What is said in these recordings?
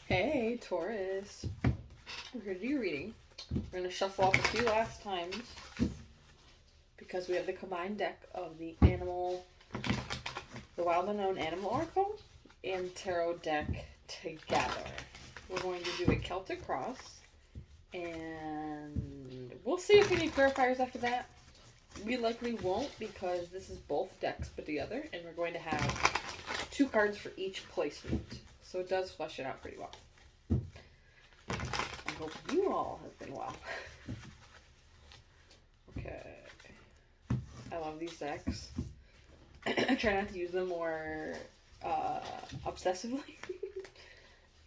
Hey, Taurus. We're here to do your reading. We're going to shuffle off a few last times because we have the combined deck of the Wild Unknown Animal Oracle and Tarot deck together. We're going to do a Celtic cross, and we'll see if we need clarifiers after that. We likely won't because this is both decks put together, and we're going to have 2 cards for each placement. So it does flesh it out pretty well. I hope you all have been well. Okay. I love these decks. I try not to use them more obsessively.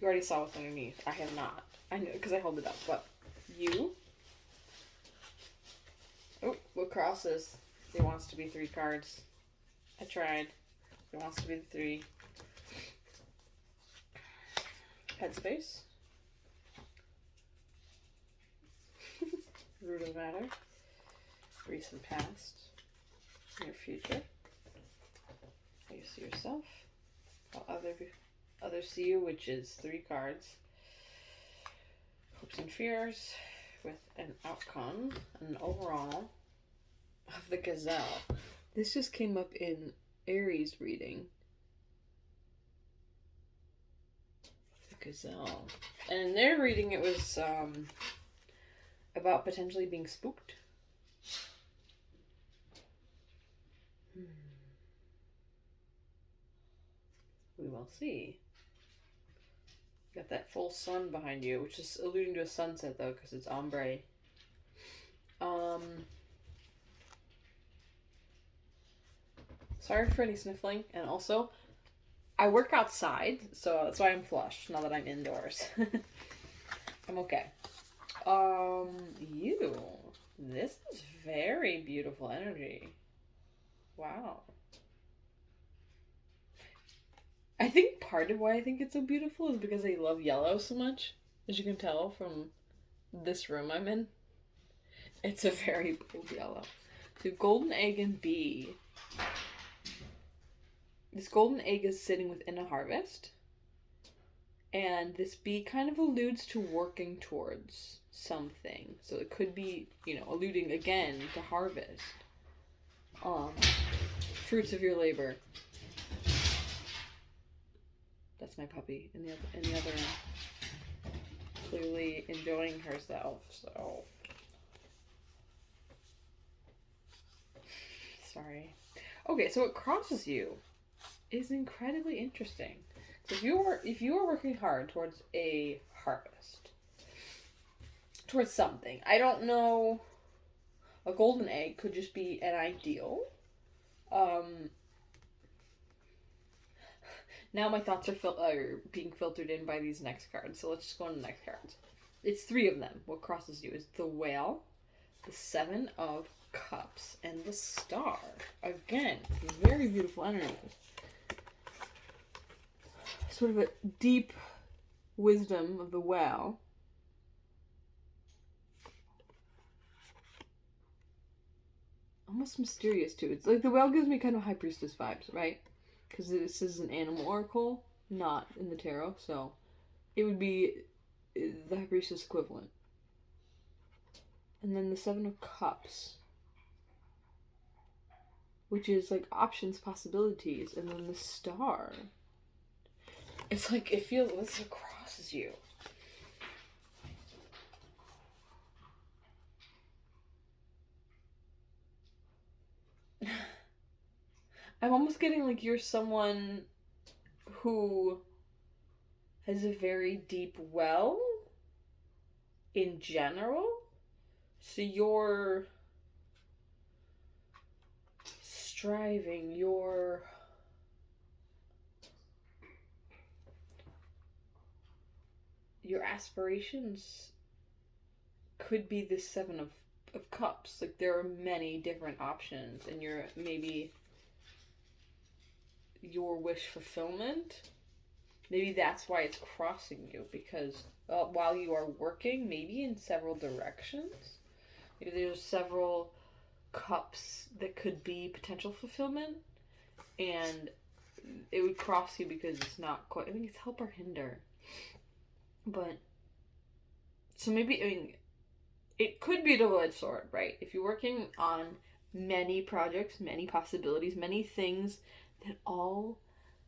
You already saw what's underneath. I have not. I know because I hold it up. But you. Oh, what crosses? It wants to be 3 cards. I tried. It wants to be the 3. Headspace. Root of the matter. Recent past. Near future. How you see yourself. How others see you, which is 3 cards. Hopes and fears. With an outcome. An overall of the gazelle. This just came up in Aries reading. Gazelle. And in their reading, it was about potentially being spooked. We will see. Got that full sun behind you, which is alluding to a sunset though, because it's ombre. Sorry for any sniffling, and also, I work outside, so that's why I'm flushed, now that I'm indoors. I'm okay. You. This is very beautiful energy. Wow. I think part of why I think it's so beautiful is because I love yellow so much. As you can tell from this room I'm in. It's a very bold yellow. So golden egg and bee. This golden egg is sitting within a harvest. And this bee kind of alludes to working towards something. So it could be, alluding again to harvest. Fruits of your labor. That's my puppy in the other end. Clearly enjoying herself, so. Sorry. Okay, so what crosses you is incredibly interesting. So if you are working hard towards a harvest, towards something, I don't know, a golden egg could just be an ideal. Now my thoughts are being filtered in by these next cards, so let's just go on to the next cards. It's 3 of them. What crosses you is the whale, the 7 of cups, and the star. Again, very beautiful energy. Sort of a deep wisdom of the whale. Almost mysterious too. It's like the whale gives me kind of high priestess vibes, right? Because this is an animal oracle, not in the tarot, so it would be the high priestess equivalent. And then the 7 of cups, which is like options, possibilities, and then the star. It's like, it feels, this crosses you. I'm almost getting like you're someone who has a very deep well in general. So you're striving, your aspirations could be the 7 of cups. Like there are many different options, and maybe your wish fulfillment, maybe that's why it's crossing you, because while you are working maybe in several directions, maybe there's several cups that could be potential fulfillment, and it would cross you because it's not quite, I think it's help or hinder. But, so maybe, I mean, it could be a double-edged sword, right? If you're working on many projects, many possibilities, many things that all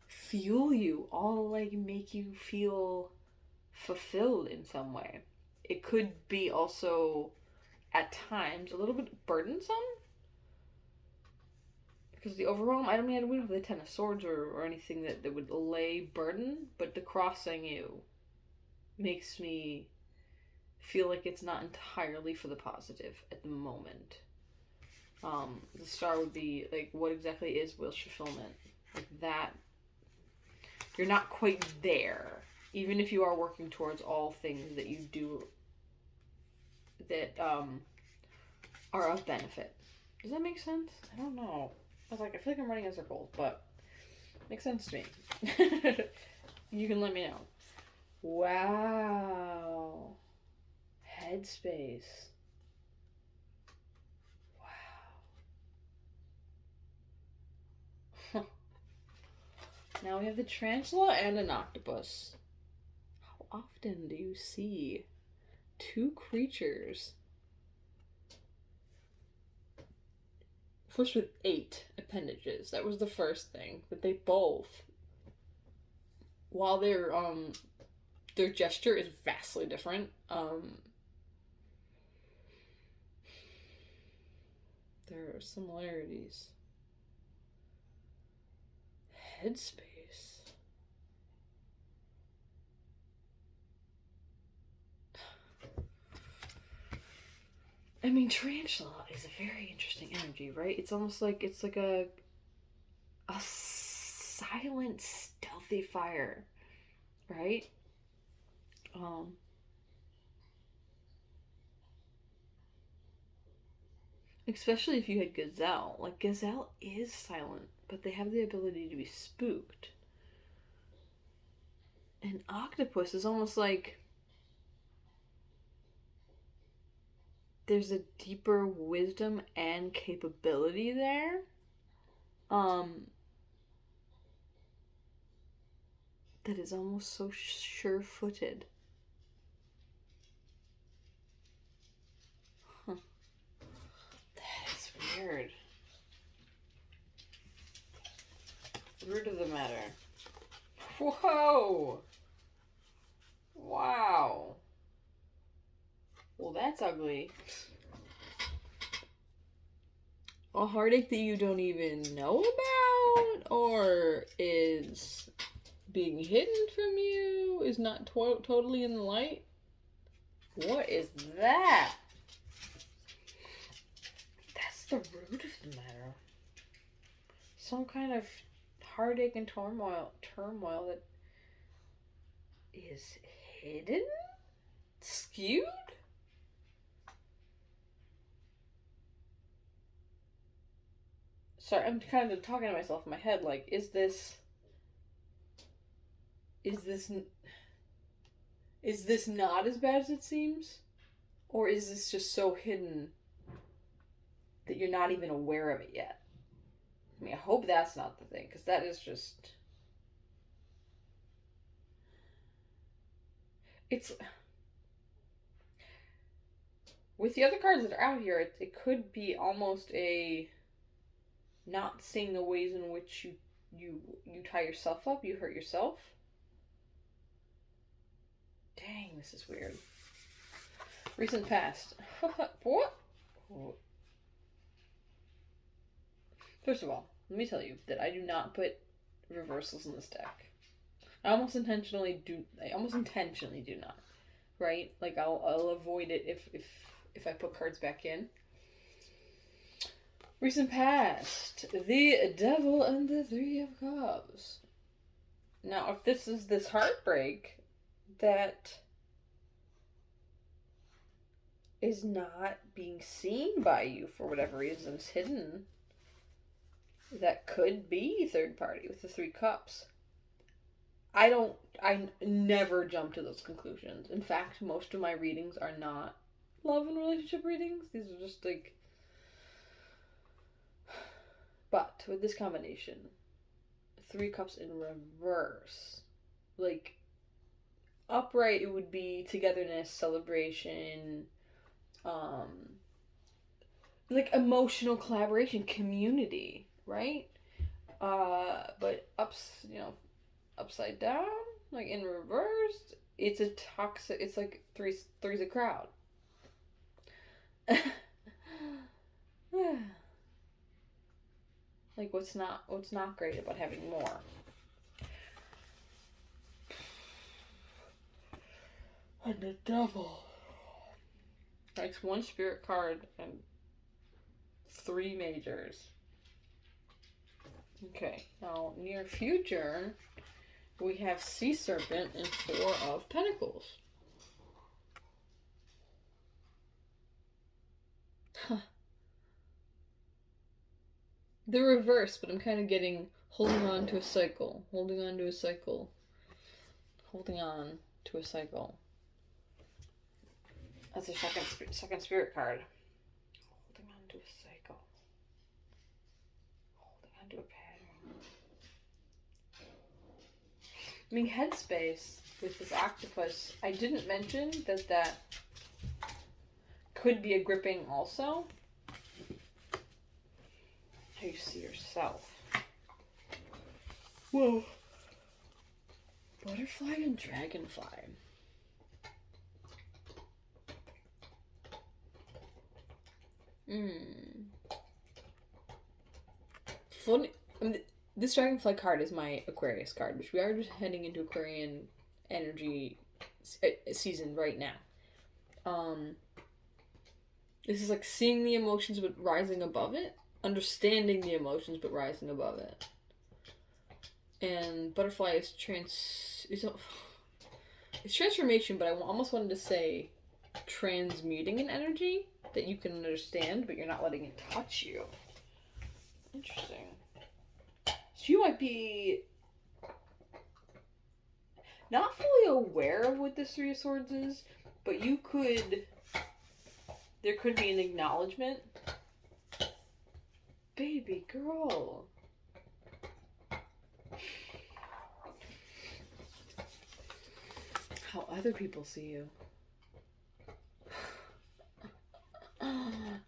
fuel you, all like make you feel fulfilled in some way. It could be also at times a little bit burdensome because the overwhelm. I don't mean, we don't have the Ten of Swords or anything that would lay burden, but the crossing you makes me feel like it's not entirely for the positive at the moment. The star would be like, what exactly is wish fulfillment? Like that, you're not quite there, even if you are working towards all things that you do that are of benefit. Does that make sense? I don't know. I was like, I feel like I'm running in circles, but it makes sense to me. You can let me know. Wow. Headspace. Wow. Now we have the tarantula and an octopus. How often do you see two creatures? First with 8 appendages. That was the first thing. But they both, while their gesture is vastly different, there are similarities. Headspace. I mean, tarantula is a very interesting energy, right? It's almost like it's like a silent, stealthy fire, right? Especially if you had gazelle. Like gazelle is silent, but they have the ability to be spooked. And octopus is almost like there's a deeper wisdom and capability there. That is almost so sure-footed. Huh. That is weird. Root of the matter. Whoa! Wow. Well, that's ugly. A heartache that you don't even know about, or is being hidden from you, is not totally in the light? What is that? That's the root of the matter. Some kind of heartache and turmoil that is hidden? Skewed? Sorry, I'm kind of talking to myself in my head, like, is this not as bad as it seems? Or is this just so hidden that you're not even aware of it yet? I mean, I hope that's not the thing, because that is just... It's... With the other cards that are out here, it could be almost a... Not seeing the ways in which you tie yourself up, you hurt yourself. Dang, this is weird. Recent past. What? First of all, let me tell you that I do not put reversals in this deck. I almost intentionally do not. Right? Like I'll avoid it if I put cards back in. Recent past. The Devil and the Three of Cups. Now, if this is this heartbreak that is not being seen by you for whatever reason, it's hidden, that could be third party with the Three Cups. I never jump to those conclusions. In fact, most of my readings are not love and relationship readings. These are just like... But with this combination, Three Cups in reverse, like upright, it would be togetherness, celebration, um, like emotional collaboration, community, right? But upside down, like in reversed, it's a toxic. It's like three's a crowd. Like what's not great about having more? And the devil. Like one spirit card and 3 majors. Okay, now near future, we have Sea Serpent and 4 of Pentacles. Huh. The reverse, but I'm kind of getting holding on to a cycle, holding on to a cycle, holding on to a cycle. That's a second spirit card. Holding on to a cycle. Holding on to a pattern. I mean, headspace with this octopus, I didn't mention that could be a gripping also. How you see yourself. Whoa. Butterfly and dragonfly. Funny. I mean, this dragonfly card is my Aquarius card, which we are just heading into Aquarian energy season right now. This is like seeing the emotions but rising above it, understanding the emotions but rising above it. And butterfly is it's transformation, but I almost wanted to say transmuting an energy that you can understand, but you're not letting it touch you. Interesting. So you might be not fully aware of what this 3 of Swords is, but there could be an acknowledgement. Baby girl. How other people see you.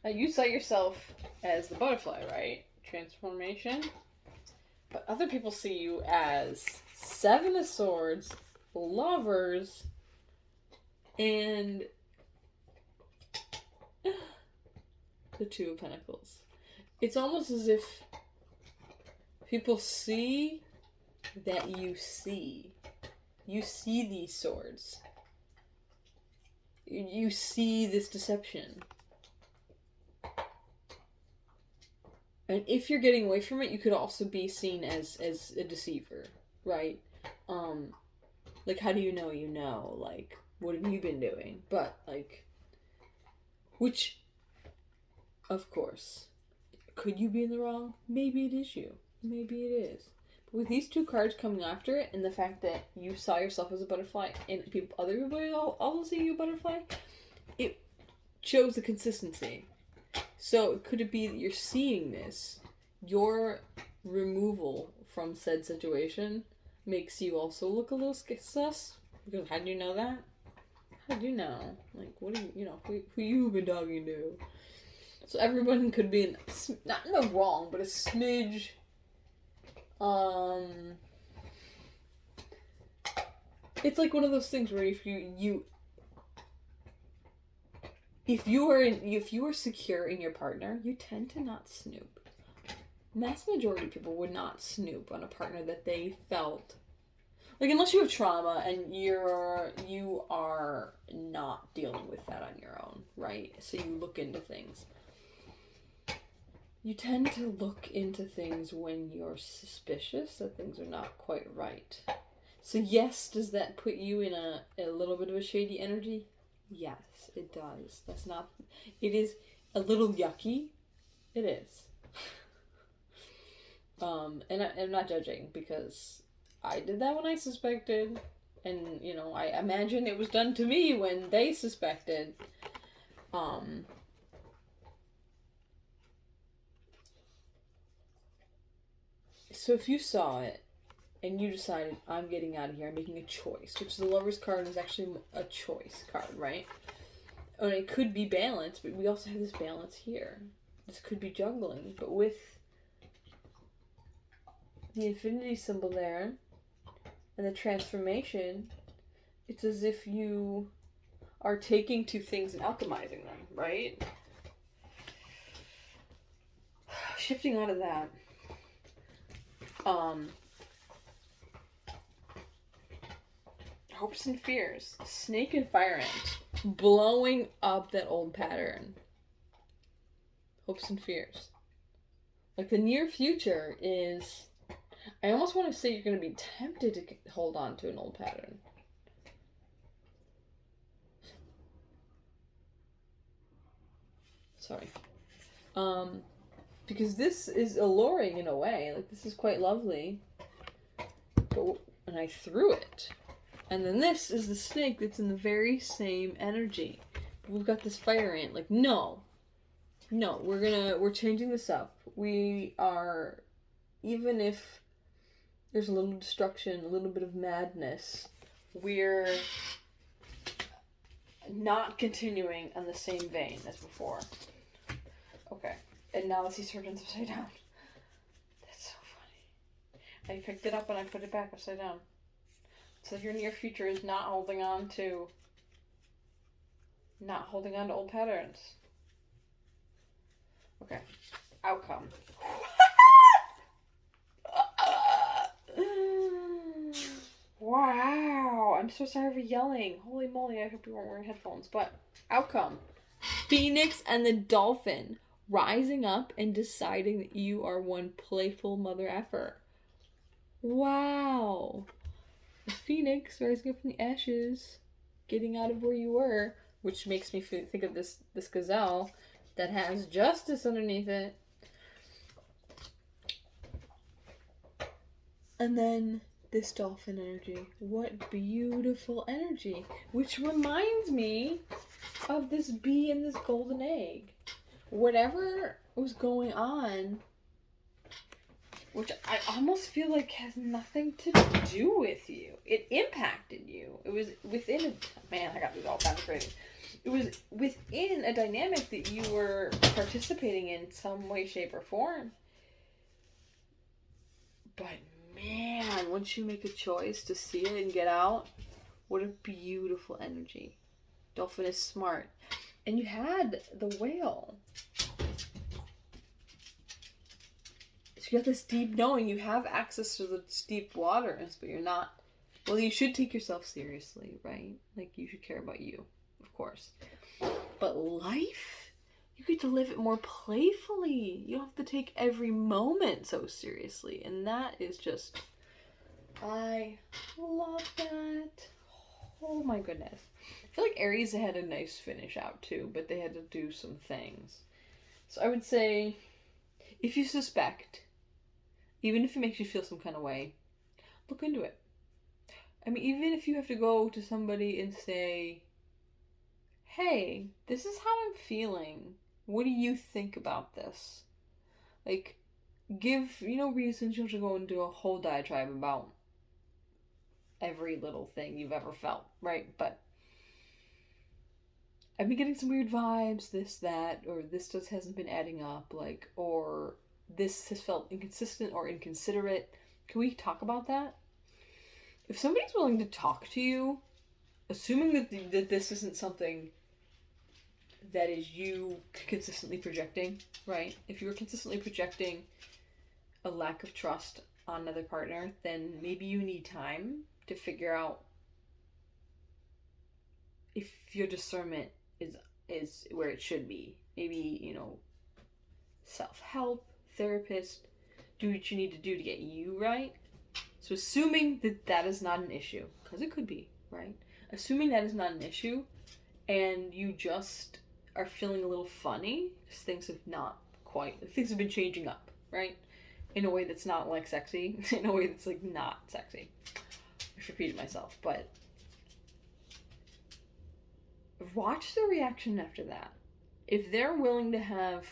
Now you saw yourself as the butterfly, right? Transformation. But other people see you as 7 of Swords, Lovers, and the 2 of Pentacles. It's almost as if people see that you see. You see these swords. You see this deception. And if you're getting away from it, you could also be seen as a deceiver, right? Like, how do you know you know? Like, what have you been doing? But, like, which, of course, could you be in the wrong? Maybe it is you. Maybe it is. But with these 2 cards coming after it, and the fact that you saw yourself as a butterfly, and other people also see you a butterfly, it shows the consistency. So could it be that you're seeing this? Your removal from said situation makes you also look a little sus? Because how do you know that? How do you know? Like, what do who you been talking to? So everyone could be not in the wrong, but a smidge. It's like one of those things where if you are secure in your partner, you tend to not snoop. Mass majority of people would not snoop on a partner that they felt like, unless you have trauma and you are not dealing with that on your own, right? So you look into things. You tend to look into things when you're suspicious that things are not quite right. So yes, does that put you in a little bit of a shady energy? Yes, it does. It is a little yucky. It is. And I'm not judging, because I did that when I suspected, and, I imagine it was done to me when they suspected. So if you saw it, and you decided, I'm getting out of here, I'm making a choice, which the Lover's card is actually a choice card, right? And it could be balance, but we also have this balance here. This could be juggling, but with the infinity symbol there and the transformation, it's as if you are taking two things and alchemizing them, right? Shifting out of that, hopes and fears, snake and fire ant, blowing up that old pattern. Hopes and fears. Like the near future is, I almost want to say you're going to be tempted to hold on to an old pattern. Sorry. Because this is alluring in a way. Like, this is quite lovely. But, and I threw it. And then this is the snake that's in the very same energy. But we've got this fire ant. Like, no. No, we're changing this up. We are, even if there's a little destruction, a little bit of madness, we're not continuing on the same vein as before. Okay. And now let's see Surgeons upside down. That's so funny. I picked it up and I put it back upside down. So your near future is not holding on to old patterns. Okay. Outcome. Wow. I'm so sorry for yelling. Holy moly, I hope you weren't wearing headphones. But outcome. Phoenix and the dolphin rising up and deciding that you are one playful mother effer. Wow. The phoenix rising up from the ashes, getting out of where you were, which makes me think of this gazelle that has justice underneath it. And then this dolphin energy. What beautiful energy. Which reminds me of this bee and this golden egg. Whatever was going on, which I almost feel like has nothing to do with you. It impacted you. It was within a... Man, I got these all kind of crazy. It was within a dynamic that you were participating in some way, shape, or form. But man, once you make a choice to see it and get out, what a beautiful energy. Dolphin is smart. And you had the whale. So you have this deep knowing. You have access to the deep waters, but you're not... Well, you should take yourself seriously, right? Like, you should care about you, of course. But life? You get to live it more playfully. You don't have to take every moment so seriously. And that is just... I love that. Oh my goodness. I feel like Aries had a nice finish out too, but they had to do some things. So I would say, if you suspect, even if it makes you feel some kind of way, look into it. I mean, even if you have to go to somebody and say, hey, this is how I'm feeling. What do you think about this? Like, give, reasons. You don't have to go and do a whole diatribe about every little thing you've ever felt, right? But I've been getting some weird vibes, this, that, or this just hasn't been adding up, like, or this has felt inconsistent or inconsiderate. Can we talk about that? If somebody's willing to talk to you, assuming that this isn't something that is you consistently projecting, right? If you were consistently projecting a lack of trust on another partner, then maybe you need time to figure out if your discernment is where it should be. Maybe, self-help, therapist, do what you need to do to get you right. So assuming that is not an issue, because it could be, right? Assuming that is not an issue, and you just are feeling a little funny, because things have been changing up, right? In a way that's not, like, sexy. In a way that's, like, not sexy. I should repeat myself, but watch the reaction after that. If they're willing to have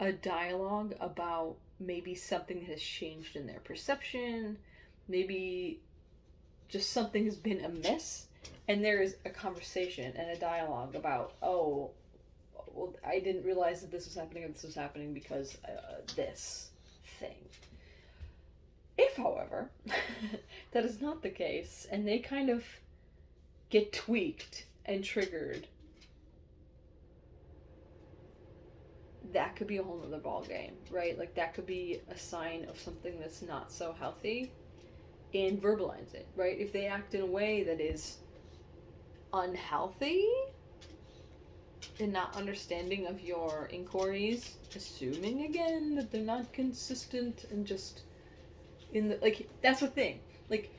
a dialogue about maybe something that has changed in their perception, maybe just something has been amiss, and there is a conversation and a dialogue about, oh, well, I didn't realize that this was happening or this was happening because this thing. If, however, that is not the case, and they kind of get tweaked and triggered, that could be a whole nother ball game, right? Like, that could be a sign of something that's not so healthy, and verbalize it, right? If they act in a way that is unhealthy and not understanding of your inquiries, assuming again that they're not consistent and just in the, like, that's the thing. Like,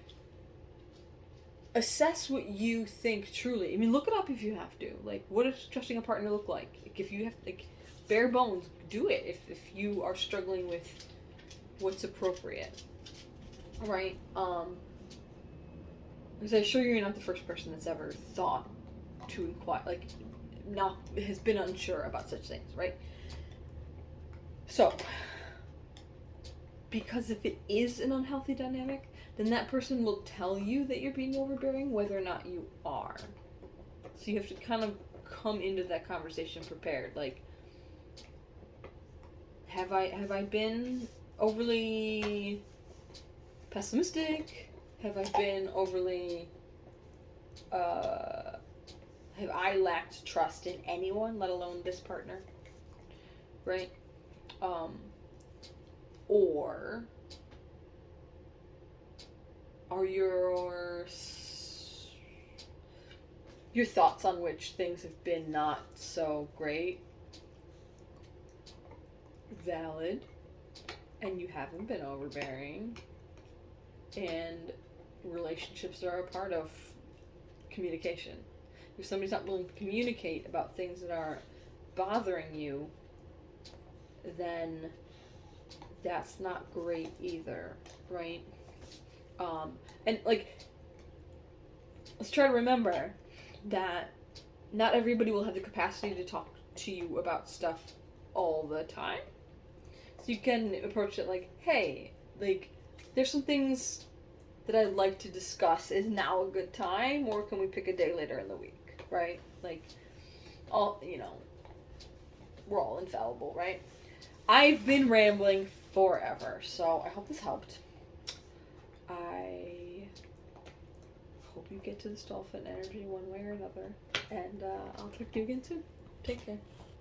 assess what you think truly. I mean, look it up if you have to. Like, what does trusting a partner look like? Like, if you have, like, bare bones, do it if you are struggling with what's appropriate. Right? Because I'm sure you're not the first person that's ever thought to inquire, like, not, has been unsure about such things, right? So, because if it is an unhealthy dynamic, then that person will tell you that you're being overbearing, whether or not you are. So you have to kind of come into that conversation prepared. Like, have I been overly pessimistic? Have I been overly, have I lacked trust in anyone, let alone this partner? Right? Or are your thoughts on which things have been not so great valid, and you haven't been overbearing, and relationships are a part of communication. If somebody's not willing to communicate about things that are bothering you, then that's not great either, right? And, like, let's try to remember that not everybody will have the capacity to talk to you about stuff all the time. So you can approach it like, hey, like, there's some things that I'd like to discuss. Is now a good time, or can we pick a day later in the week, right? Like, we're all infallible, right? I've been rambling forever, so I hope this helped. I hope you get to this dolphin energy one way or another, and I'll talk to you again soon. Take care.